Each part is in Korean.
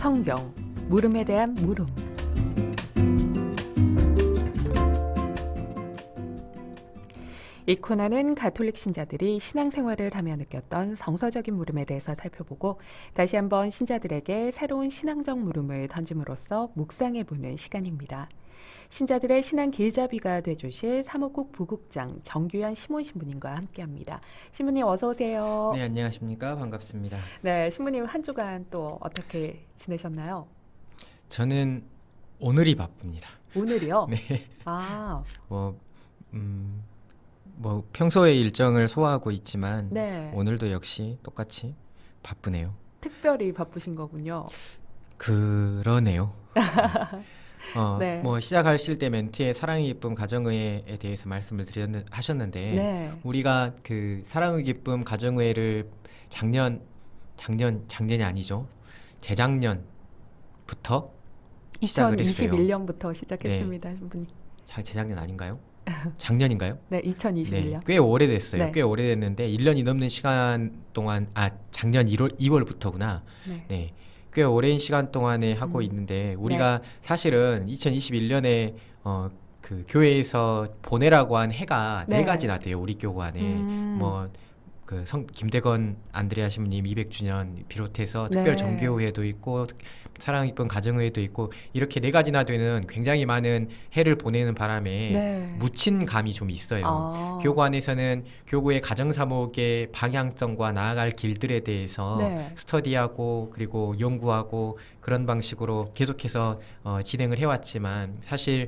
성경, 물음에 대한 물음. 이 코너는 가톨릭 신자들이 신앙생활을 하며 느꼈던 성서적인 물음에 대해서 살펴보고 다시 한번 신자들에게 새로운 신앙적 물음을 던짐으로써 묵상해보는 시간입니다. 신자들의 신앙 길잡이가 돼주실 사목국 부국장 정규현 시몬 신부님과 함께합니다. 신부님 어서 오세요. 네, 안녕하십니까. 반갑습니다. 네, 신부님 한 주간 또 어떻게 지내셨나요? 저는 오늘이 바쁩니다. 오늘이요? 네. 아, 뭐 평소의 일정을 소화하고 있지만 네. 오늘도 역시 똑같이 바쁘네요. 특별히 바쁘신 거군요. 그러네요. 네. 뭐 시작하실 때 멘트에 사랑의 기쁨 가정의회에 대해서 말씀을 하셨는데 네. 우리가 그 사랑의 기쁨 가정의회를 작년이 아니죠. 재작년부터 시작을 했어요. 2021년부터 시작했습니다, 신부님. 재작년 아닌가요? 작년인가요? 네, 2021년. 네, 꽤 오래됐어요. 네. 꽤 오래됐는데 1년이 넘는 시간 동안 작년 2월부터구나. 네. 네. 꽤 오랜 시간 동안에 하고 있는데 우리가 사실은 2021년에 그 교회에서 보내라고 한 해가 네. 4가지나 돼요. 우리 교관에. 뭐 그 김대건 안드레아 신부님 200주년 비롯해서 특별 네. 정교회도 있고 사랑 기쁨 가정회도 있고 이렇게 4가지나 되는 굉장히 많은 해를 보내는 바람에 네. 묻힌 감이 좀 있어요. 아. 교구안에서는 교구의 가정사목의 방향성과 나아갈 길들에 대해서 네. 스터디하고 그리고 연구하고 그런 방식으로 계속해서 진행을 해왔지만 사실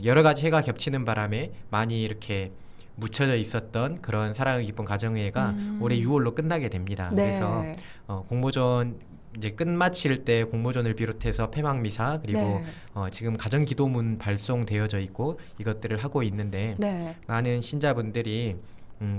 여러 가지 해가 겹치는 바람에 많이 이렇게 묻혀져 있었던 그런 사랑의 기쁨 가정회가 올해 6월로 끝나게 됩니다. 네. 그래서 공모전 이제 끝마칠 때 공모전을 비롯해서 폐막미사 그리고 네. 지금 가정기도문 발송되어져 있고 이것들을 하고 있는데 네. 많은 신자분들이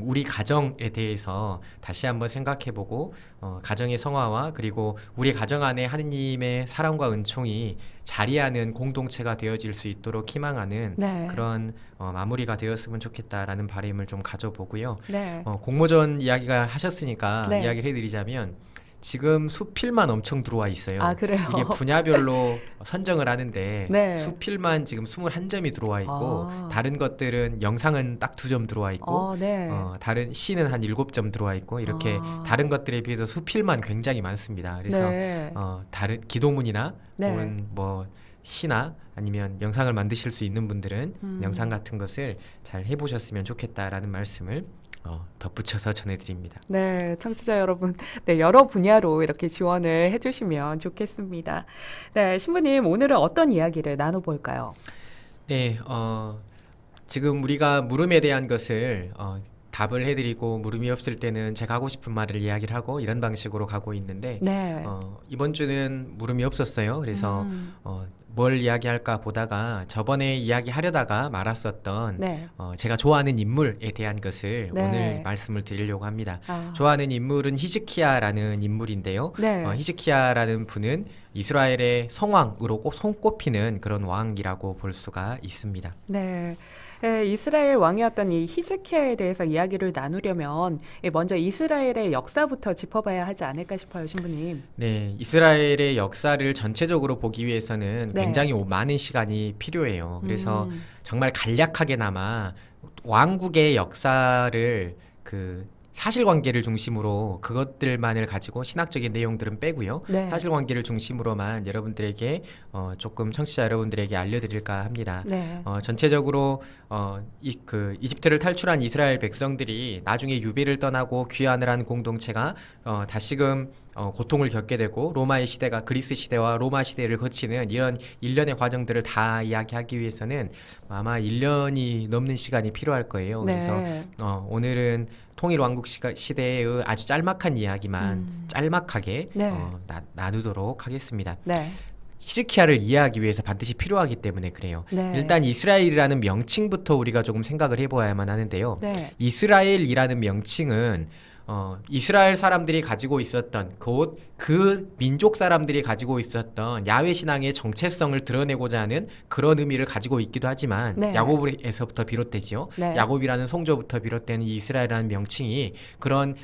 우리 가정에 대해서 다시 한번 생각해보고 가정의 성화와 그리고 우리 가정 안에 하느님의 사랑과 은총이 자리하는 공동체가 되어질 수 있도록 희망하는 네. 그런 마무리가 되었으면 좋겠다라는 바람을 좀 가져보고요. 네. 공모전 이야기가 하셨으니까 네. 이야기를 해드리자면 지금 수필만 엄청 들어와 있어요. 아, 그래요? 이게 분야별로 선정을 하는데 네. 수필만 지금 21점이 들어와 있고 아. 다른 것들은 영상은 딱 2점 들어와 있고 네. 다른 시는 한 7점 들어와 있고 이렇게 다른 것들에 비해서 수필만 굉장히 많습니다. 그래서 네. 다른 기도문이나 네. 혹은 뭐 시나 아니면 영상을 만드실 수 있는 분들은 영상 같은 것을 잘 해보셨으면 좋겠다라는 말씀을 덧붙여서 전해드립니다. 네, 청취자 여러분, 네, 여러 분야로 이렇게 지원을 해주시면 좋겠습니다. 네, 신부님, 오늘은 어떤 이야기를 나눠볼까요? 네, 지금 우리가 물음에 대한 것을 답을 해드리고 물음이 없을 때는 제가 하고 싶은 말을 이야기를 하고 이런 방식으로 가고 있는데 네. 이번 주는 물음이 없었어요. 그래서 뭘 이야기할까 보다가 저번에 이야기하려다가 말았었던 네. 제가 좋아하는 인물에 대한 것을 네. 오늘 말씀을 드리려고 합니다. 아. 좋아하는 인물은 히즈키야라는 인물인데요. 네. 히즈키야라는 분은 이스라엘의 성왕으로 꼭 손꼽히는 그런 왕이라고 볼 수가 있습니다. 네. 네, 이스라엘 왕이었던 이 히즈키야에 대해서 이야기를 나누려면 먼저 이스라엘의 역사부터 짚어봐야 하지 않을까 싶어요, 신부님. 네, 이스라엘의 역사를 전체적으로 보기 위해서는 네. 굉장히 많은 시간이 필요해요. 그래서 정말 간략하게나마 왕국의 역사를 그 사실관계를 중심으로 그것들만을 가지고 신학적인 내용들은 빼고요. 네. 사실관계를 중심으로만 여러분들에게 조금 청취자 여러분들에게 알려드릴까 합니다. 네. 전체적으로 이집트를 탈출한 이스라엘 백성들이 나중에 유배를 떠나고 귀환을 한 공동체가 다시금 고통을 겪게 되고 로마의 시대가 그리스 시대와 로마 시대를 거치는 이런 일련의 과정들을 다 이야기하기 위해서는 아마 1년이 넘는 시간이 필요할 거예요. 네. 그래서 오늘은 통일왕국 시대의 아주 짤막한 이야기만 짤막하게 네. 나누도록 하겠습니다. 네. 히즈키야를 이해하기 위해서 반드시 필요하기 때문에 그래요. 네. 일단 이스라엘이라는 명칭부터 우리가 조금 생각을 해봐야만 하는데요. 네. 이스라엘이라는 명칭은 이스라엘 사람들이 가지고 있었던 그 민족 사람들이 가지고 있었던 야훼 신앙의 정체성을 드러내고자 하는 그런 의미를 가지고 있기도 하지만 네. 야곱에서부터 비롯되지요. 네. 야곱이라는 성조부터 비롯되는 이 이스라엘이라는 명칭이 그런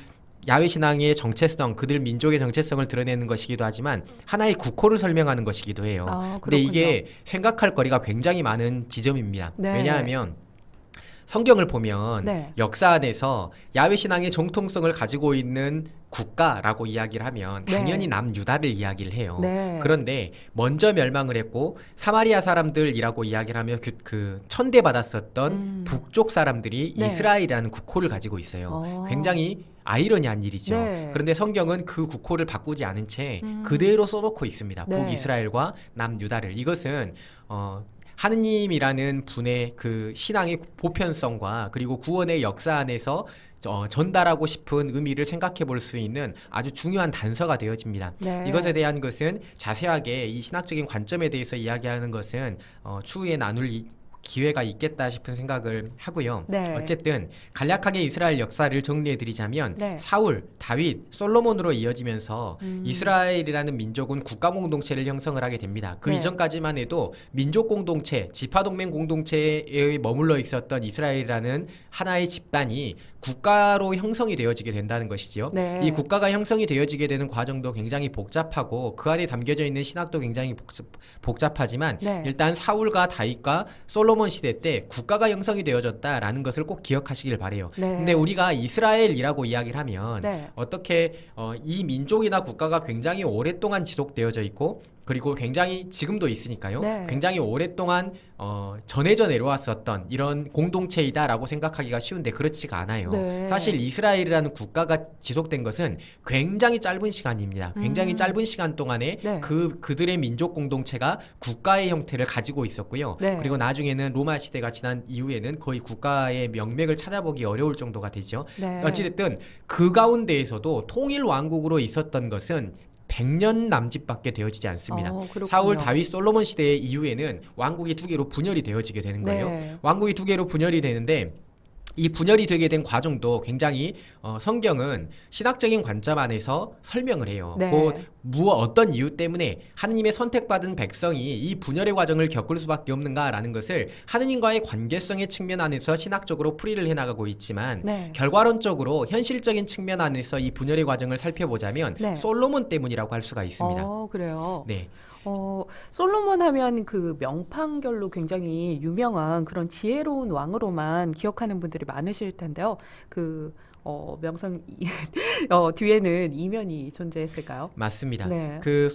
야훼 신앙의 정체성, 그들 민족의 정체성을 드러내는 것이기도 하지만 하나의 국호를 설명하는 것이기도 해요. 아, 근데 그렇군요. 이게 생각할 거리가 굉장히 많은 지점입니다. 네. 왜냐하면 성경을 보면 네. 역사 안에서 야훼 신앙의 정통성을 가지고 있는 국가라고 이야기를 하면 네. 당연히 남유다를 이야기를 해요. 네. 그런데 먼저 멸망을 했고 사마리아 사람들이라고 이야기를 하면 그 천대받았었던 북쪽 사람들이 네. 이스라엘이라는 국호를 가지고 있어요. 굉장히 아이러니한 일이죠. 네. 그런데 성경은 그 국호를 바꾸지 않은 채 음. 그대로 써놓고 있습니다. 네. 북이스라엘과 남유다를. 이것은 하느님이라는 분의 그 신앙의 보편성과 그리고 구원의 역사 안에서 전달하고 싶은 의미를 생각해 볼 수 있는 아주 중요한 단서가 되어집니다. 네. 이것에 대한 것은 자세하게 이 신학적인 관점에 대해서 이야기하는 것은 추후에 나눌 기회가 있겠다 싶은 생각을 하고요. 네. 어쨌든 간략하게 이스라엘 역사를 정리해 드리자면 네. 사울, 다윗, 솔로몬으로 이어지면서 음. 이스라엘이라는 민족은 국가 공동체를 형성을 하게 됩니다. 그 네. 이전까지만 해도 민족 공동체, 지파 동맹 공동체에 머물러 있었던 이스라엘이라는 하나의 집단이 국가로 형성이 되어지게 된다는 것이지요. 네. 이 국가가 형성이 되어지게 되는 과정도 굉장히 복잡하고 그 안에 담겨져 있는 신학도 굉장히 복잡하지만 네. 일단 사울과 다윗과 솔로몬 시대 때 국가가 형성이 되어졌다라는 것을 꼭 기억하시길 바래요. 네. 근데 우리가 이스라엘이라고 이야기를 하면 네. 어떻게 이 민족이나 국가가 굉장히 오랫동안 지속되어져 있고 그리고 굉장히 지금도 있으니까요. 네. 굉장히 오랫동안 전해져 내려왔었던 이런 공동체이다라고 생각하기가 쉬운데 그렇지가 않아요. 네. 사실 이스라엘이라는 국가가 지속된 것은 굉장히 짧은 시간입니다. 굉장히 짧은 시간 동안에 네. 그들의 민족 공동체가 국가의 형태를 가지고 있었고요. 네. 그리고 나중에는 로마 시대가 지난 이후에는 거의 국가의 명맥을 찾아보기 어려울 정도가 되죠. 네. 어찌됐든 그 가운데에서도 통일 왕국으로 있었던 것은 100년 남짓밖에 되어지지 않습니다. 그렇군요. 사울, 다윗, 솔로몬 시대 이후에는 왕국이 두 개로 분열이 되어지게 되는 거예요. 네. 왕국이 두 개로 분열이 되는데 이 분열이 되게 된 과정도 굉장히 성경은 신학적인 관점 안에서 설명을 해요. 네. 어떤 이유 때문에 하느님의 선택받은 백성이 이 분열의 과정을 겪을 수밖에 없는가라는 것을 하느님과의 관계성의 측면 안에서 신학적으로 풀이를 해나가고 있지만 네. 결과론적으로 현실적인 측면 안에서 이 분열의 과정을 살펴보자면 네. 솔로몬 때문이라고 할 수가 있습니다. 그래요. 네. 솔로몬 하면 그 명판결로 굉장히 유명한 그런 지혜로운 왕으로만 기억하는 분들이 많으실 텐데요. 명성 뒤에는 이면이 존재했을까요? 맞습니다. 네. 그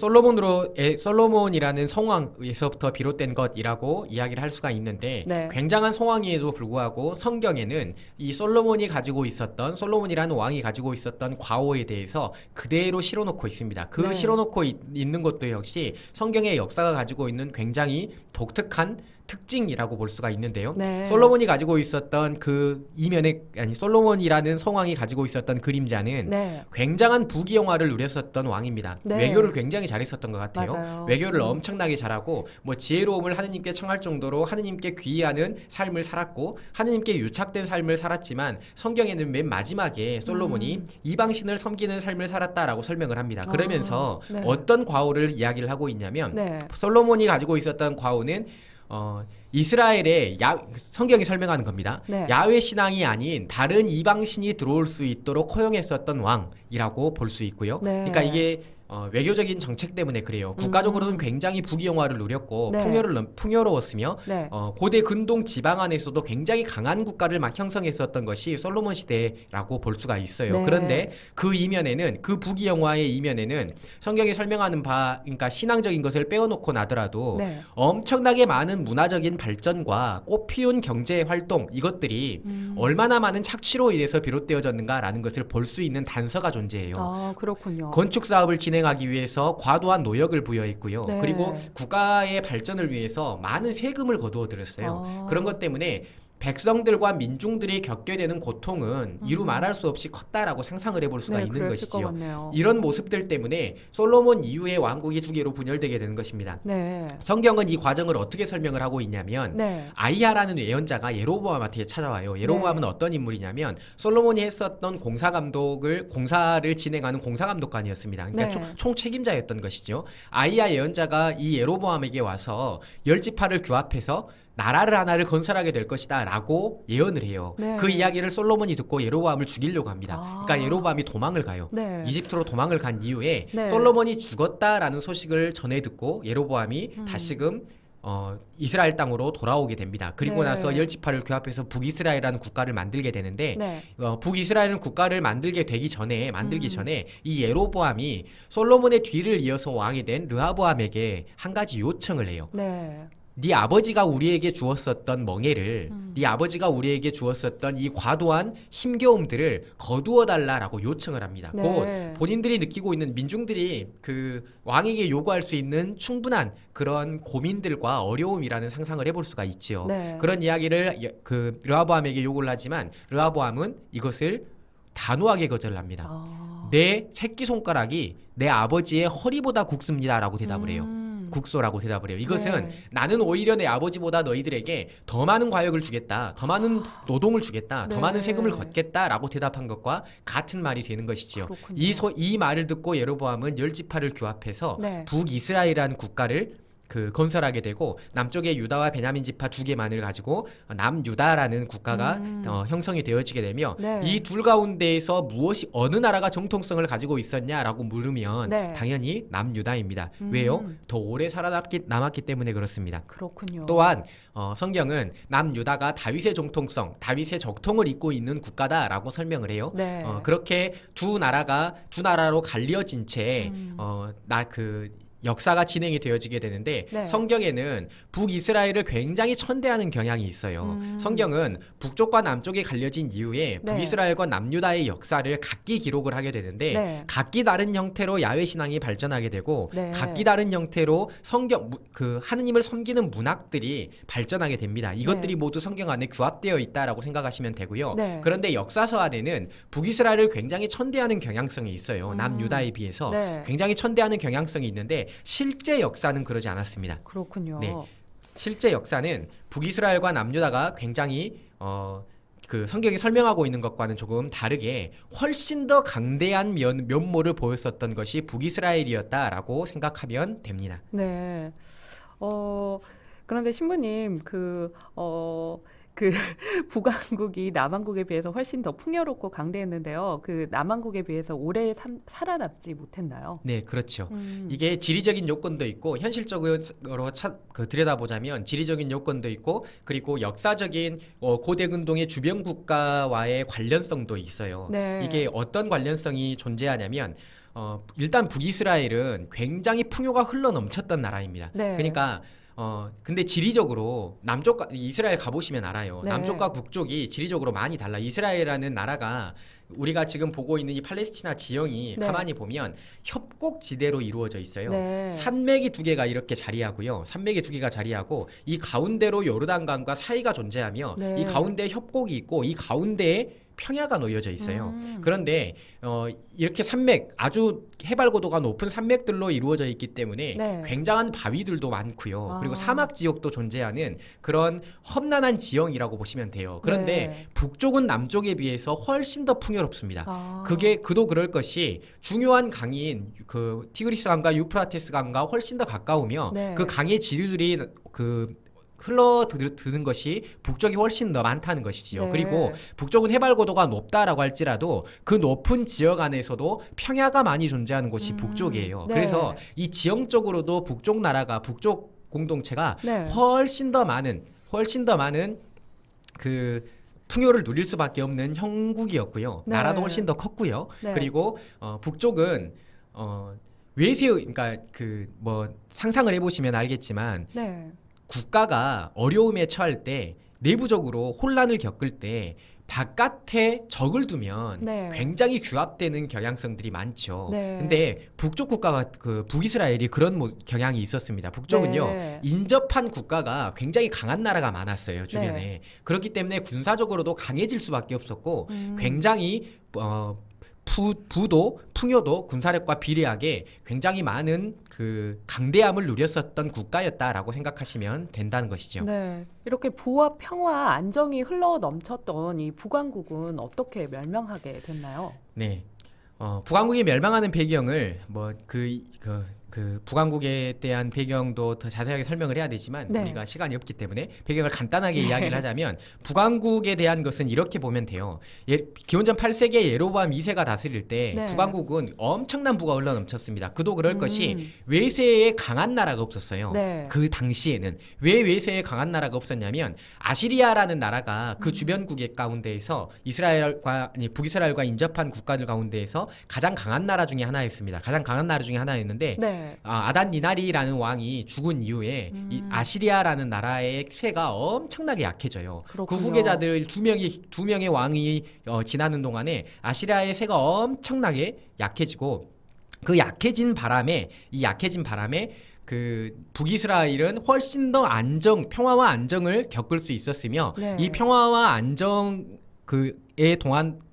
솔로몬이라는 성왕에서부터 비롯된 것이라고 이야기를 할 수가 있는데 네. 굉장한 성왕에도 불구하고 성경에는 이 솔로몬이라는 왕이 가지고 있었던 과오에 대해서 그대로 실어놓고 있습니다. 그 네. 실어놓고 있는 것도 역시 성경의 역사가 가지고 있는 굉장히 독특한 특징이라고 볼 수가 있는데요. 네. 솔로몬이 가지고 있었던 솔로몬이라는 성왕이 가지고 있었던 그림자는 네. 굉장한 부귀영화를 누렸었던 왕입니다. 네. 외교를 굉장히 잘했었던 것 같아요. 맞아요. 외교를 엄청나게 잘하고 지혜로움을 하느님께 청할 정도로 하느님께 귀의하는 삶을 살았고 하느님께 유착된 삶을 살았지만 성경에는 맨 마지막에 솔로몬이 이방신을 섬기는 삶을 살았다라고 설명을 합니다. 그러면서 네. 어떤 과오를 이야기를 하고 있냐면 네. 솔로몬이 가지고 있었던 과오는 이스라엘의 성경이 설명하는 겁니다. 네. 야훼 신앙이 아닌 다른 이방신이 들어올 수 있도록 허용했었던 왕이라고 볼 수 있고요. 네. 그러니까 이게 외교적인 정책 때문에 그래요. 국가적으로는 굉장히 부귀영화를 누렸고 네. 풍요로웠으며 네. 고대 근동 지방 안에서도 굉장히 강한 국가를 막 형성했었던 것이 솔로몬 시대라고 볼 수가 있어요. 네. 그런데 그 부귀영화의 이면에는 성경이 설명하는 그러니까 신앙적인 것을 빼어놓고 나더라도 네. 엄청나게 많은 문화적인 발전과 꽃피운 경제 활동 이것들이 얼마나 많은 착취로 인해서 비롯되어졌는가라는 것을 볼 수 있는 단서가 존재해요. 그렇군요. 건축 사업을 진행하기 위해서 과도한 노역을 부여했고요. 네. 그리고 국가의 발전을 위해서 많은 세금을 거두어 들였어요. 그런 것 때문에 백성들과 민중들이 겪게 되는 고통은 이루 말할 수 없이 컸다라고 상상을 해볼 수가 있는 그랬을 것이지요. 것 같네요. 이런 모습들 때문에 솔로몬 이후에 왕국이 두 개로 분열되게 되는 것입니다. 네. 성경은 이 과정을 어떻게 설명을 하고 있냐면 네. 아이야라는 예언자가 예로보암한테 찾아와요. 예로보암은 네. 어떤 인물이냐면 솔로몬이 했었던 공사를 진행하는 공사감독관이었습니다. 그러니까 네. 총책임자였던 것이죠. 아이야 예언자가 이 예로보암에게 와서 10지파를 규합해서 나라를 하나를 건설하게 될 것이다라고 예언을 해요. 네. 그 이야기를 솔로몬이 듣고 예로보암을 죽이려고 합니다. 아. 그러니까 예로보암이 도망을 가요. 네. 이집트로 도망을 간 이후에 네. 솔로몬이 죽었다라는 소식을 전해 듣고 예로보암이 다시금 이스라엘 땅으로 돌아오게 됩니다. 그리고 네. 나서 열 지파를 규합해서 북이스라엘이라는 국가를 만들게 되는데 네. 북이스라엘은 국가를 만들기 전에 이 예로보암이 솔로몬의 뒤를 이어서 왕이 된 르하보암에게 한 가지 요청을 해요. 네. 네 아버지가 우리에게 주었었던 멍에를 네 아버지가 우리에게 주었었던 이 과도한 힘겨움들을 거두어 달라라고 요청을 합니다. 네. 곧 본인들이 느끼고 있는 민중들이 그 왕에게 요구할 수 있는 충분한 그런 고민들과 어려움이라는 상상을 해볼 수가 있지요. 네. 그런 이야기를 그 르하보암에게 요구를 하지만 르하보암은 이것을 단호하게 거절합니다. 내 새끼손가락이 내 아버지의 허리보다 굵습니다라고 대답을 해요. 국소라고 대답을 해요. 이것은 네. 나는 오히려 내 아버지보다 너희들에게 더 많은 과역을 주겠다, 더 많은 노동을 주겠다, 더 네. 많은 세금을 걷겠다라고 대답한 것과 같은 말이 되는 것이지요. 그렇군요. 이 말을 듣고 예로보암은 열 지파를 규합해서 네. 북이스라엘이라는 국가를 건설하게 되고 남쪽에 유다와 베냐민 지파 두 개만을 가지고 남유다라는 국가가 형성이 되어지게 되며 네. 이 둘 가운데에서 어느 나라가 정통성을 가지고 있었냐라고 물으면 네. 당연히 남유다입니다. 왜요? 더 오래 살아남았기 때문에 그렇습니다. 그렇군요. 또한 성경은 남유다가 다윗의 정통성, 다윗의 적통을 잇고 있는 국가다라고 설명을 해요. 네. 그렇게 두 나라로 갈려진 채 역사가 진행이 되어지게 되는데 네. 성경에는 북이스라엘을 굉장히 천대하는 경향이 있어요. 성경은 북쪽과 남쪽에 갈려진 이후에 네. 북이스라엘과 남유다의 역사를 각기 기록을 하게 되는데 네. 각기 다른 형태로 야훼 신앙이 발전하게 되고 네. 각기 다른 형태로 하느님을 섬기는 문학들이 발전하게 됩니다. 이것들이 네. 모두 성경 안에 규합되어 있다라고 생각하시면 되고요. 네. 그런데 역사서 안에는 북이스라엘을 굉장히 천대하는 경향성이 있어요. 남유다에 비해서 네. 굉장히 천대하는 경향성이 있는데 실제 역사는 그러지 않았습니다. 그렇군요. 네. 실제 역사는 북이스라엘과 남유다가 굉장히 성경이 설명하고 있는 것과는 조금 다르게 훨씬 더 강대한 면모를 보였었던 것이 북이스라엘이었다라고 생각하면 됩니다. 네. 그런데 신부님, 북왕국이 남왕국에 비해서 훨씬 더 풍요롭고 강대했는데요. 그 남왕국에 비해서 오래 살아남지 못했나요? 네, 그렇죠. 이게 지리적인 요건도 있고 현실적으로 들여다보자면 지리적인 요건도 있고 그리고 역사적인 고대 근동의 주변 국가와의 관련성도 있어요. 네. 이게 어떤 관련성이 존재하냐면 일단 북이스라엘은 굉장히 풍요가 흘러 넘쳤던 나라입니다. 네. 그러니까 근데 지리적으로 이스라엘 가보시면 알아요. 네. 남쪽과 북쪽이 지리적으로 많이 달라. 이스라엘이라는 나라가 우리가 지금 보고 있는 이 팔레스티나 지형이 네. 가만히 보면 협곡지대로 이루어져 있어요. 네. 산맥이 두 개가 이렇게 자리하고요. 산맥이 두 개가 자리하고 이 가운데로 요르단강과 사이가 존재하며 네. 이 가운데에 협곡이 있고 이 가운데에 평야가 놓여져 있어요. 그런데 이렇게 산맥, 아주 해발 고도가 높은 산맥들로 이루어져 있기 때문에 네. 굉장한 바위들도 많고요. 아. 그리고 사막 지역도 존재하는 그런 험난한 지형이라고 보시면 돼요. 그런데 네. 북쪽은 남쪽에 비해서 훨씬 더 풍요롭습니다. 아. 그도 그럴 것이 중요한 강인 그 티그리스 강과 유프라테스 강과 훨씬 더 가까우며 네. 그 강의 지류들이 흘러드는 것이 북쪽이 훨씬 더 많다는 것이지요. 네. 그리고 북쪽은 해발 고도가 높다라고 할지라도 그 높은 지역 안에서도 평야가 많이 존재하는 곳이 북쪽이에요. 네. 그래서 이 지형적으로도 북쪽 공동체가 네. 훨씬 더 많은 그 풍요를 누릴 수밖에 없는 형국이었고요. 네. 나라도 훨씬 더 컸고요. 네. 그리고 북쪽은 그러니까 상상을 해보시면 알겠지만 네. 국가가 어려움에 처할 때 내부적으로 혼란을 겪을 때 바깥에 적을 두면 네. 굉장히 규합되는 경향성들이 많죠. 네. 근데 북쪽 국가가 북이스라엘이 그런 경향이 있었습니다. 북쪽은요. 네. 인접한 국가가 굉장히 강한 나라가 많았어요. 주변에. 네. 그렇기 때문에 군사적으로도 강해질 수밖에 없었고 굉장히 풍요도 군사력과 비례하게 굉장히 많은 그 강대함을 누렸었던 국가였다라고 생각하시면 된다는 것이죠. 네. 이렇게 부와 평화, 안정이 흘러 넘쳤던 이 북왕국은 어떻게 멸망하게 됐나요? 네. 북왕국이 멸망하는 배경을 그 북왕국에 대한 배경도 더 자세하게 설명을 해야 되지만 네. 우리가 시간이 없기 때문에 배경을 간단하게 네. 이야기를 하자면 북왕국에 대한 것은 이렇게 보면 돼요. 기원전 8세기에 예로보암 2세가 다스릴 때 네. 북왕국은 엄청난 부가 흘러넘쳤습니다. 그도 그럴 것이 음. 외세에 강한 나라가 없었어요. 네. 그 당시에는 왜 외세에 강한 나라가 없었냐면 아시리아라는 나라가 그 음. 주변국의 가운데에서 북이스라엘과 인접한 국가들 가운데에서 가장 강한 나라 중에 하나였습니다. 가장 강한 나라 중에 하나였는데 네. 아단 니나리라는 왕이 죽은 이후에 이 아시리아라는 나라의 세가 엄청나게 약해져요. 그 그렇군요. 후계자들 두 명의 왕이 지나는 동안에 아시리아의 세가 엄청나게 약해지고 그 약해진 바람에 그 북이스라엘은 훨씬 더 평화와 안정을 겪을 수 있었으며 네. 이 평화와 안정 그의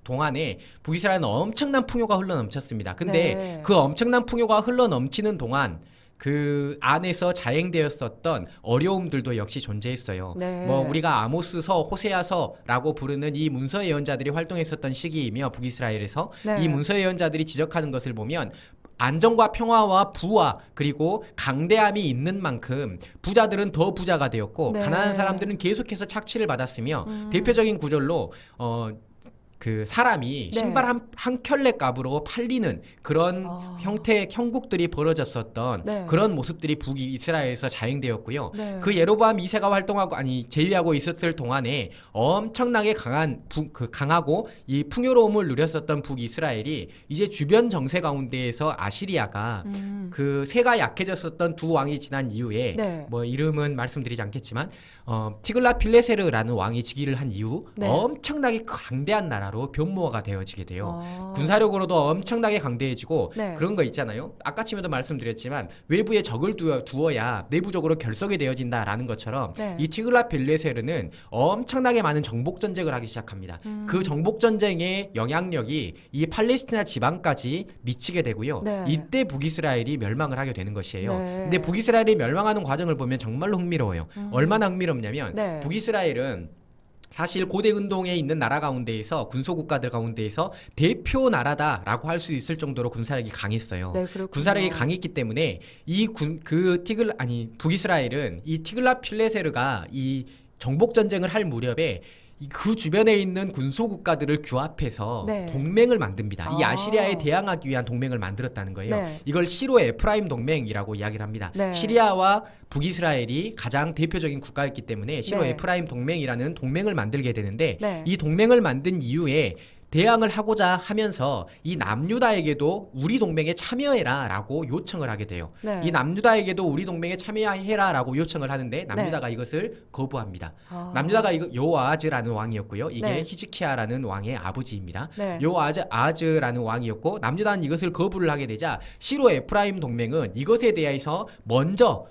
동안에 북이스라엘은 엄청난 풍요가 흘러넘쳤습니다. 근데 네. 그 엄청난 풍요가 흘러넘치는 동안 그 안에서 자행되었었던 어려움들도 역시 존재했어요. 네. 뭐 우리가 아모스서, 호세아서라고 부르는 이 문서 예언자들이 활동했었던 시기이며 북이스라엘에서 네. 이 문서 예언자들이 지적하는 것을 보면 안정과 평화와 부와 그리고 강대함이 있는 만큼 부자들은 더 부자가 되었고 네. 가난한 사람들은 계속해서 착취를 받았으며 대표적인 구절로 그 사람이 네. 신발 한 켤레 값으로 팔리는 그런 아. 형태의 형국들이 벌어졌었던 네. 그런 모습들이 북이스라엘에서 자행되었고요. 네. 그 예로보암 2세가 제위하고 있었을 동안에 엄청나게 강하고 이 풍요로움을 누렸었던 북이스라엘이 이제 주변 정세 가운데에서 아시리아가 그 세가 약해졌었던 두 왕이 지난 이후에 네. 뭐 이름은 말씀드리지 않겠지만 티글라필레세르라는 왕이 즉위를 한 이후 네. 엄청나게 강대한 나라로 변모가 되어지게 돼요. 아. 군사력으로도 엄청나게 강대해지고 네. 그런 거 있잖아요. 아까 전에도 말씀드렸지만 외부에 적을 두어야 내부적으로 결속이 되어진다라는 것처럼 네. 이 티글라필레세르는 엄청나게 많은 정복 전쟁을 하기 시작합니다. 그 정복 전쟁의 영향력이 이 팔레스티나 지방까지 미치게 되고요. 네. 이때 북이스라엘이 멸망을 하게 되는 것이에요. 네. 근데 북이스라엘이 멸망하는 과정을 보면 정말로 흥미로워요. 얼마나 흥미롭냐면 네. 북이스라엘은 사실 고대 운동에 있는 나라 가운데에서 군소 국가들 가운데에서 대표 나라다라고 할 수 있을 정도로 군사력이 강했어요. 네, 그렇군요. 군사력이 강했기 때문에 북이스라엘은 이 티글라필레세르가 이 정복 전쟁을 할 무렵에 그 주변에 있는 군소 국가들을 규합해서 네. 동맹을 만듭니다. 이 아. 아시리아에 대항하기 위한 동맹을 만들었다는 거예요. 네. 이걸 시로 에프라임 동맹이라고 이야기를 합니다. 네. 시리아와 북이스라엘이 가장 대표적인 국가였기 때문에 시로 네. 에프라임 동맹이라는 동맹을 만들게 되는데 네. 이 동맹을 만든 이후에 대항을 하고자 하면서 이 남유다에게도 우리 동맹에 참여해라라고 요청을 하게 돼요. 네. 이 남유다에게도 우리 동맹에 참여해라라고 요청을 하는데 남유다가 이것을 거부합니다. 아. 남유다가 요아즈라는 왕이었고요. 이게 네. 히즈키야라는 왕의 아버지입니다. 네. 요아즈라는 왕이었고 남유다는 이것을 거부를 하게 되자 시로 에프라임 동맹은 이것에 대해서 먼저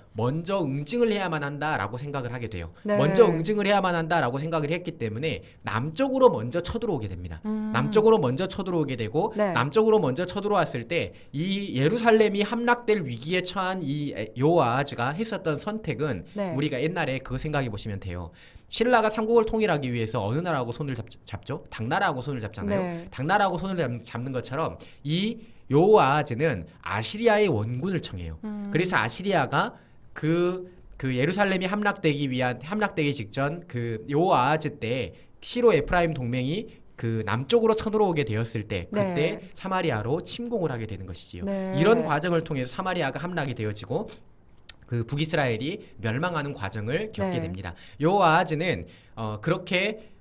응징을 해야만 한다라고 생각을 하게 돼요. 네. 먼저 응징을 해야만 한다라고 생각을 했기 때문에 남쪽으로 먼저 쳐들어오게 됩니다. 남쪽으로 먼저 쳐들어오게 되고 네. 남쪽으로 먼저 쳐들어왔을 때 이 예루살렘이 함락될 위기에 처한 이 요아즈가 했었던 선택은 네. 우리가 옛날에 그거 생각해 보시면 돼요. 신라가 삼국을 통일하기 위해서 어느 나라하고 손을 잡죠? 당나라하고 손을 잡잖아요. 네. 당나라하고 손을 잡는 것처럼 이 요아즈는 아시리아의 원군을 청해요. 그래서 아시리아가 그 예루살렘이 함락되기 직전 그 요아즈 때 시로 에프라임 동맹이 그 남쪽으로 쳐들어오게 되었을 때 그때 네. 사마리아로 침공을 하게 되는 것이지요. 네. 이런 과정을 통해서 사마리아가 함락이 되어지고 그 북이스라엘이 멸망하는 과정을 겪게 네. 됩니다. 요아즈는 그렇게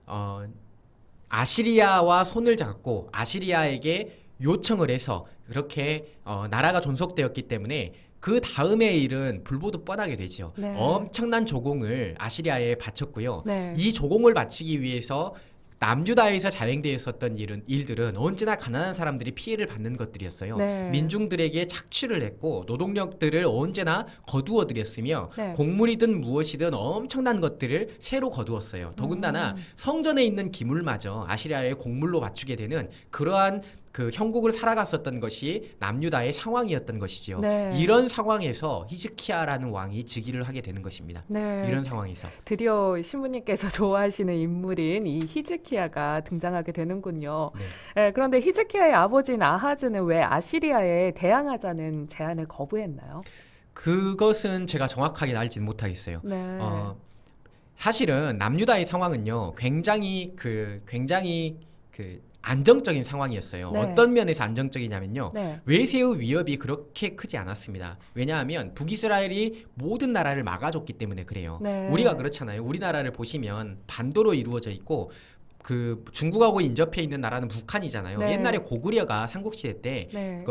아시리아와 손을 잡고 아시리아에게 요청을 해서 그렇게 나라가 존속되었기 때문에 그 다음의 일은 불보듯 뻔하게 되죠. 네. 엄청난 조공을 아시리아에 바쳤고요. 네. 이 조공을 바치기 위해서 남유다에서 자행되었었던 일들은 언제나 가난한 사람들이 피해를 받는 것들이었어요. 네. 민중들에게 착취를 했고 노동력들을 언제나 거두어 들였으며 네. 곡물이든 무엇이든 엄청난 것들을 새로 거두었어요. 더군다나 성전에 있는 기물마저 아시리아의 곡물로 맞추게 되는 그러한 그 형국을 살아갔었던 것이 남유다의 상황이었던 것이죠. 네. 이런 상황에서 히즈키야라는 왕이 즉위를 하게 되는 것입니다. 네. 이런 상황에서. 드디어 신부님께서 좋아하시는 인물인 이 히즈키야가 등장하게 되는군요. 네. 그런데 히즈키야의 아버지인 아하즈는 왜 아시리아에 대항하자는 제안을 거부했나요? 그것은 제가 정확하게 알지는 못하겠어요. 네. 사실은 남유다의 상황은요, 굉장히 안정적인 상황이었어요. 네. 어떤 면에서 안정적이냐면요. 네. 외세의 위협이 그렇게 크지 않았습니다. 왜냐하면 북이스라엘이 모든 나라를 막아줬기 때문에 그래요. 네. 우리가 그렇잖아요. 우리나라를 보시면 반도로 이루어져 있고 그 중국하고 인접해 있는 나라는 북한이잖아요. 네. 옛날에 고구려가 삼국시대 때 네.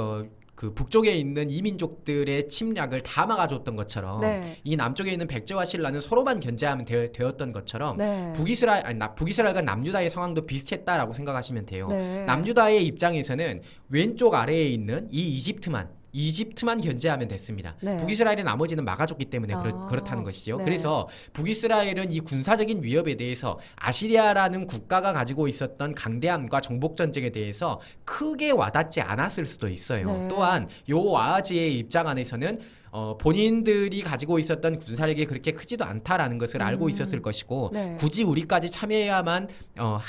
그 북쪽에 있는 이민족들의 침략을 다 막아줬던 것처럼 네. 이 남쪽에 있는 백제와 신라는 서로만 견제하면 되었던 것처럼 네. 북이스라엘과 남유다의 상황도 비슷했다라고 생각하시면 돼요. 네. 남유다의 입장에서는 왼쪽 아래에 있는 이 이집트만 견제하면 됐습니다. 네. 북이스라엘의 나머지는 막아줬기 때문에 아, 그렇다는 것이죠. 네. 그래서 북이스라엘은 이 군사적인 위협에 대해서 아시리아라는 국가가 가지고 있었던 강대함과 정복 전쟁에 대해서 크게 와닿지 않았을 수도 있어요. 네. 또한 요 아하즈의 입장 안에서는 본인들이 가지고 있었던 군사력이 그렇게 크지도 않다라는 것을 알고 있었을 것이고 네. 굳이 우리까지 참여해야만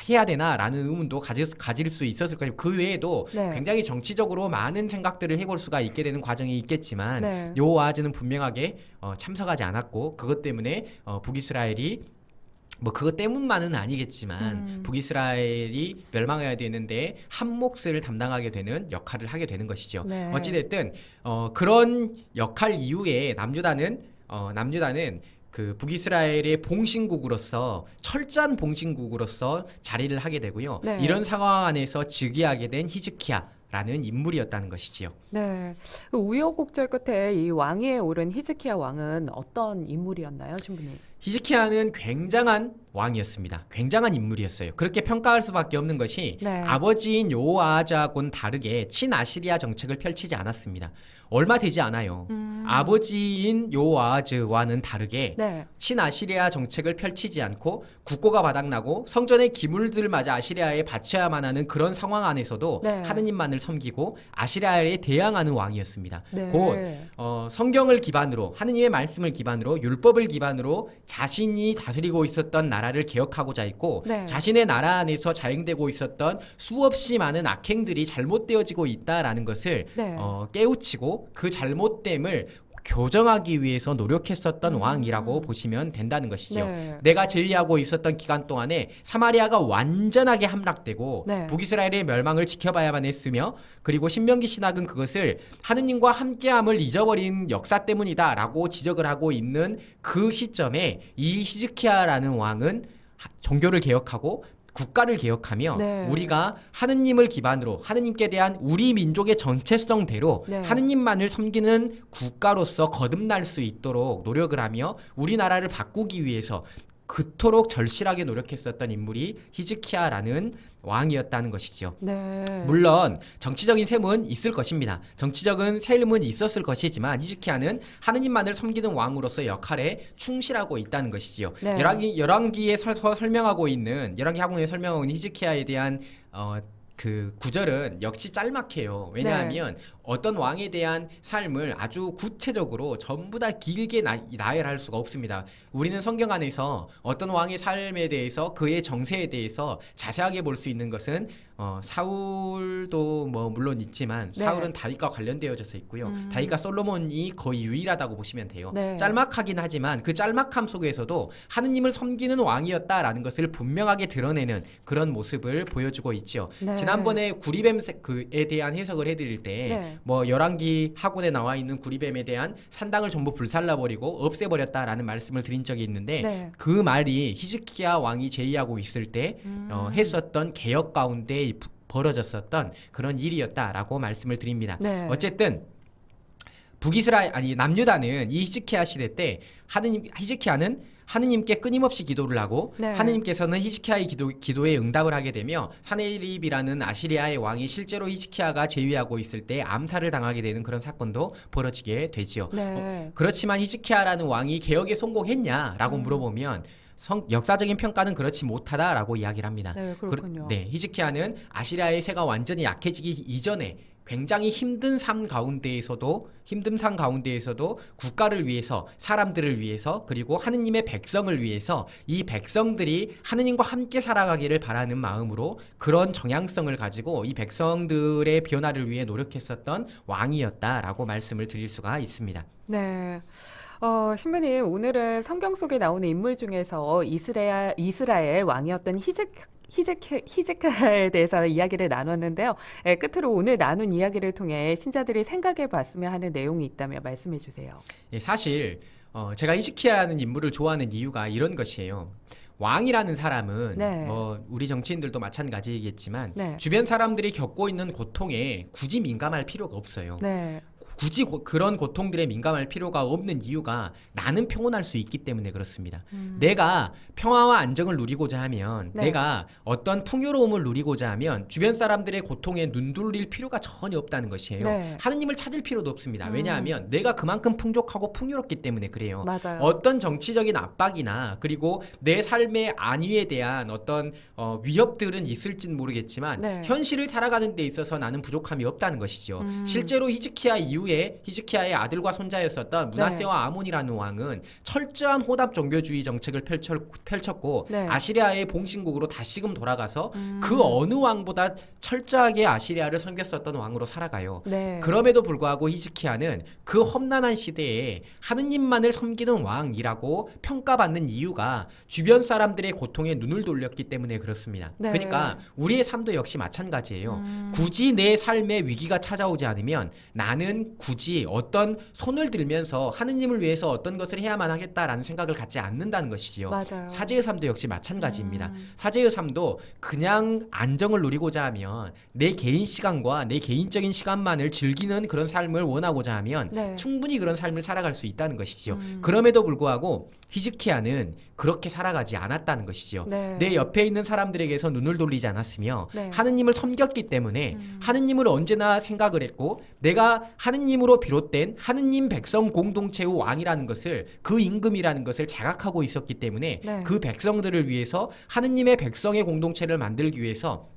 해야 되나라는 의문도 가질 수 있었을 것이고 그 외에도 네. 굉장히 정치적으로 많은 생각들을 해볼 수가 있게 되는 과정이 있겠지만 네. 요 아하즈는 분명하게 참석하지 않았고 그것 때문에 북이스라엘이 뭐 그것 때문만은 아니겠지만 북이스라엘이 멸망해야 되는데 한 몫을 담당하게 되는 역할을 하게 되는 것이죠. 네. 어찌됐든 그런 역할 이후에 남유다는 그 북이스라엘의 봉신국으로서 철저한 봉신국으로서 자리를 하게 되고요. 네. 이런 상황 안에서 즉위하게 된 히즈키야라는 인물이었다는 것이지요. 네. 그 우여곡절 끝에 이 왕위에 오른 히즈키야 왕은 어떤 인물이었나요, 신부님? 히즈키야는 굉장한 왕이었습니다. 굉장한 인물이었어요. 그렇게 평가할 수밖에 없는 것이 네. 아버지인 요아하즈하고는 다르게 친아시리아 정책을 펼치지 않았습니다. 얼마 되지 않아요. 아버지인 요아하즈와는 다르게 네. 친아시리아 정책을 펼치지 않고 국고가 바닥나고 성전의 기물들마저 아시리아에 바쳐야만 하는 그런 상황 안에서도 네. 하느님만을 섬기고 아시리아에 대항하는 왕이었습니다. 네. 곧 성경을 기반으로 하느님의 말씀을 기반으로 율법을 기반으로 자신이 다스리고 있었던 나라를 개혁하고자 했고 네. 자신의 나라 안에서 자행되고 있었던 수없이 많은 악행들이 잘못되어지고 있다라는 것을 네. 깨우치고 그 잘못됨을 교정하기 위해서 노력했었던 왕이라고 보시면 된다는 것이죠. 네. 내가 제위하고 있었던 기간 동안에 사마리아가 완전하게 함락되고 네. 북이스라엘의 멸망을 지켜봐야만 했으며 그리고 신명기 신학은 그것을 하느님과 함께함을 잊어버린 역사 때문이다라고 지적을 하고 있는 그 시점에 이 히즈키야라는 왕은 종교를 개혁하고 국가를 개혁하며 네. 우리가 하느님을 기반으로 하느님께 대한 우리 민족의 정체성대로 네. 하느님만을 섬기는 국가로서 거듭날 수 있도록 노력을 하며 우리나라를 바꾸기 위해서 그토록 절실하게 노력했었던 인물이 히즈키야라는 왕이었다는 것이죠. 네. 물론 정치적인 셈은 있을 것입니다. 정치적인 셈은 있었을 것이지만 히즈키야는 하느님만을 섬기는 왕으로서 역할에 충실하고 있다는 것이지요. 네. 열왕기에 설명하고 있는 열왕기 하공에 설명하고 있는 히즈키야에 대한 그 구절은 역시 짤막해요. 왜냐하면 어떤 왕에 대한 삶을 아주 구체적으로 전부 다 길게 나열할 수가 없습니다. 우리는 성경 안에서 어떤 왕의 삶에 대해서 그의 정세에 대해서 자세하게 볼 수 있는 것은 사울도 뭐 물론 있지만 네. 사울은 다윗과 관련되어져 있고요. 다윗과 솔로몬이 거의 유일하다고 보시면 돼요. 네. 짤막하긴 하지만 그 짤막함 속에서도 하느님을 섬기는 왕이었다라는 것을 분명하게 드러내는 그런 모습을 보여주고 있죠. 네. 지난번에 구리뱀에 대한 해석을 해드릴 때 네. 뭐 열왕기 학원에 나와 있는 구리뱀에 대한 산당을 전부 불살라버리고 없애버렸다라는 말씀을 드린 적이 있는데 네. 그 말이 히즈키야 왕이 제위하고 있을 때 했었던 개혁 가운데 벌어졌었던 그런 일이었다라고 말씀을 드립니다. 네. 어쨌든 남유다는 이 히즈키야 시대 때 히즈키야는 하느님께 끊임없이 기도를 하고 네. 하느님께서는 히즈키야의 기도에 응답을 하게 되며 사네립이라는 아시리아의 왕이 실제로 히즈키야가 제위하고 있을 때 암살을 당하게 되는 그런 사건도 벌어지게 되지요. 네. 그렇지만 히즈키야라는 왕이 개혁에 성공했냐라고 물어보면 역사적인 평가는 그렇지 못하다라고 이야기를 합니다. 네, 그렇군요. 네, 히즈키야는 아시리아의 세가 완전히 약해지기 이전에 굉장히 힘든 삶 가운데에서도 국가를 위해서, 사람들을 위해서, 그리고 하느님의 백성을 위해서 이 백성들이 하느님과 함께 살아가기를 바라는 마음으로 그런 정향성을 가지고 이 백성들의 변화를 위해 노력했었던 왕이었다라고 말씀을 드릴 수가 있습니다. 네. 신부님, 오늘은 성경 속에 나오는 인물 중에서 이스라엘 왕이었던 히즈키야에 대해서 이야기를 나눴는데요. 예, 끝으로 오늘 나눈 이야기를 통해 신자들이 생각해 봤으면 하는 내용이 있다면 말씀해 주세요. 예, 사실 제가 히즈키야라는 인물을 좋아하는 이유가 이런 것이에요. 왕이라는 사람은 네. 뭐 우리 정치인들도 마찬가지겠지만 네. 주변 사람들이 겪고 있는 고통에 굳이 민감할 필요가 없어요. 네. 굳이 그런 고통들에 민감할 필요가 없는 이유가 나는 평온할 수 있기 때문에 그렇습니다. 내가 평화와 안정을 누리고자 하면, 네. 내가 어떤 풍요로움을 누리고자 하면 주변 사람들의 고통에 눈 돌릴 필요가 전혀 없다는 것이에요. 네. 하느님을 찾을 필요도 없습니다. 왜냐하면 내가 그만큼 풍족하고 풍요롭기 때문에 그래요. 맞아요. 어떤 정치적인 압박이나 그리고 내 삶의 안위에 대한 어떤 위협들은 있을진 모르겠지만 네. 현실을 살아가는 데 있어서 나는 부족함이 없다는 것이죠. 실제로 히즈키야 이후에 히즈키야의 아들과 손자였었던 므낫세와 아몬이라는 왕은 철저한 호답 종교주의 정책을 펼쳤고 네. 아시리아의 봉신국으로 다시금 돌아가서 그 어느 왕보다 철저하게 아시리아를 섬겼었던 왕으로 살아가요. 네. 그럼에도 불구하고 히즈키야는 그 험난한 시대에 하느님만을 섬기는 왕이라고 평가받는 이유가 주변 사람들의 고통에 눈을 돌렸기 때문에 그렇습니다. 네. 그러니까 우리의 삶도 역시 마찬가지예요. 굳이 내 삶에 위기가 찾아오지 않으면 나는 굳이 어떤 손을 들면서 하느님을 위해서 어떤 것을 해야만 하겠다라는 생각을 갖지 않는다는 것이지요. 맞아요. 사제의 삶도 역시 마찬가지입니다. 사제의 삶도 그냥 안정을 누리고자 하면 내 개인 시간과 내 개인적인 시간만을 즐기는 그런 삶을 원하고자 하면 네. 충분히 그런 삶을 살아갈 수 있다는 것이지요. 그럼에도 불구하고 히즈키야는 그렇게 살아가지 않았다는 것이지요. 네. 내 옆에 있는 사람들에게서 눈을 돌리지 않았으며 네. 하느님을 섬겼기 때문에 하느님을 언제나 생각을 했고 내가 하느님으로 비롯된 하느님 백성 공동체의 왕이라는 것을, 그 임금이라는 것을 자각하고 있었기 때문에 네. 그 백성들을 위해서, 하느님의 백성의 공동체를 만들기 위해서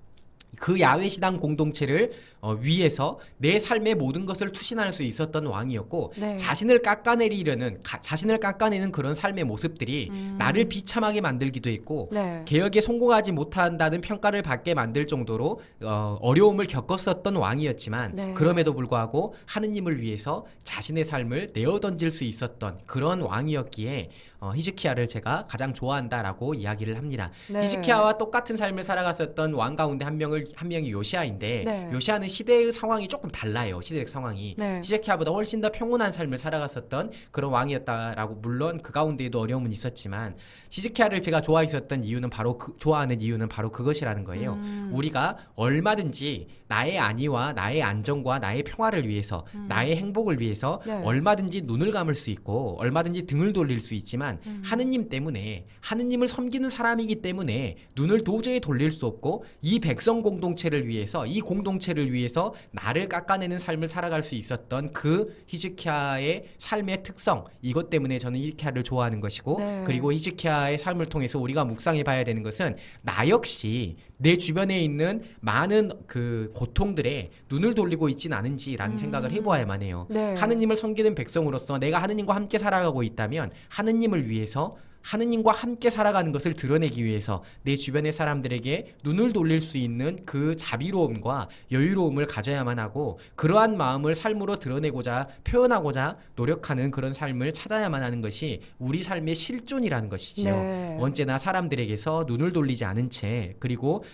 그 야훼 신앙 공동체를 위해서 내 삶의 모든 것을 투신할 수 있었던 왕이었고, 네. 자신을 깎아내는 그런 삶의 모습들이 나를 비참하게 만들기도 했고 네. 개혁에 성공하지 못한다는 평가를 받게 만들 정도로 어려움을 겪었었던 왕이었지만 네. 그럼에도 불구하고 하느님을 위해서 자신의 삶을 내어던질 수 있었던 그런 왕이었기에 히즈키야를 제가 가장 좋아한다라고 이야기를 합니다. 네. 히즈키야와 똑같은 삶을 살아갔었던 왕 가운데 한 명이 요시아인데 네. 요시아는 시대의 상황이 조금 달라요. 시대의 상황이. 네. 히즈키야보다 훨씬 더 평온한 삶을 살아갔었던 그런 왕이었다라고, 물론 그 가운데에도 어려움은 있었지만 히즈키야를 제가 좋아하는 이유는 바로 그것이라는 거예요. 우리가 얼마든지 나의 안위와 나의 안정과 나의 평화를 위해서, 나의 행복을 위해서 네. 얼마든지 눈을 감을 수 있고 얼마든지 등을 돌릴 수 있지만 하느님 때문에, 하느님을 섬기는 사람이기 때문에 눈을 도저히 돌릴 수 없고 이 백성 공동체를 위해서, 이 공동체를 위해서 나를 깎아내는 삶을 살아갈 수 있었던 그 히즈키야의 삶의 특성, 이것 때문에 저는 히즈키야를 좋아하는 것이고 네. 그리고 히즈키야의 삶을 통해서 우리가 묵상해 봐야 되는 것은 나 역시 내 주변에 있는 많은 그 고통들에 눈을 돌리고 있진 않은지라는 생각을 해보아야만 해요. 네. 하느님을 섬기는 백성으로서 내가 하느님과 함께 살아가고 있다면 하느님을 위해서, 하느님과 함께 살아가는 것을 드러내기 위해서 내 주변의 사람들에게 눈을 돌릴 수 있는 그 자비로움과 여유로움을 가져야만 하고, 그러한 마음을 삶으로 드러내고자, 표현하고자 노력하는 그런 삶을 찾아야만 하는 것이 우리 삶의 실존이라는 것이지요. 네. 언제나 사람들에게서 눈을 돌리지 않은 채, 그리고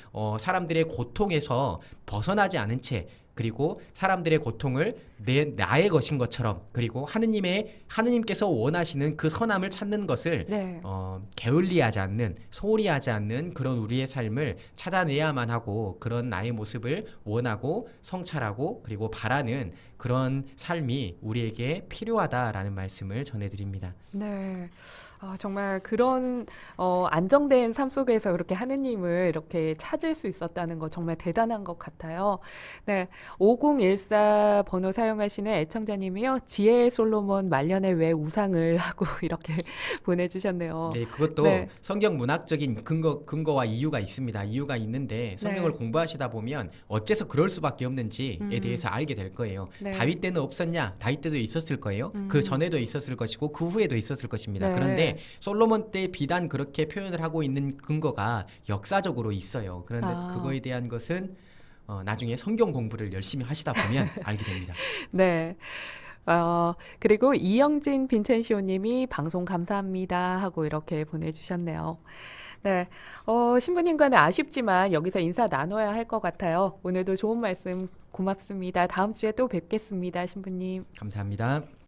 사람들의 고통에서 벗어나지 않은 채, 그리고 사람들의 고통을 나의 것인 것처럼, 그리고 하느님께서 원하시는 그 선함을 찾는 것을 네. 게을리하지 않는, 소홀히 하지 않는 그런 우리의 삶을 찾아내야만 하고, 그런 나의 모습을 원하고 성찰하고 그리고 바라는 그런 삶이 우리에게 필요하다라는 말씀을 전해드립니다. 네. 정말 그런 안정된 삶 속에서 이렇게 하느님을 이렇게 찾을 수 있었다는 거 정말 대단한 것 같아요. 네, 5014 번호 사용하시는 애청자님이요. 지혜의 솔로몬 말년에 왜 우상을 하고 이렇게 보내주셨네요. 네, 그것도 네, 성경 문학적인 근거와 이유가 있습니다. 이유가 있는데 성경을 네, 공부하시다 보면 어째서 그럴 수밖에 없는지에 음, 대해서 알게 될 거예요. 네, 다윗 때는 없었냐? 다윗 때도 있었을 거예요. 그 음, 전에도 있었을 것이고 그 후에도 있었을 것입니다. 그런데 네, 솔로몬 때 비단 그렇게 표현을 하고 있는 근거가 역사적으로 있어요. 그런데 아, 그거에 대한 것은 나중에 성경 공부를 열심히 하시다 보면 알게 됩니다. 네. 그리고 이영진 빈첸시오님이 방송 감사합니다 하고 이렇게 보내주셨네요. 네, 신부님과는 아쉽지만 여기서 인사 나눠야 할 것 같아요. 오늘도 좋은 말씀 고맙습니다. 다음 주에 또 뵙겠습니다, 신부님. 감사합니다.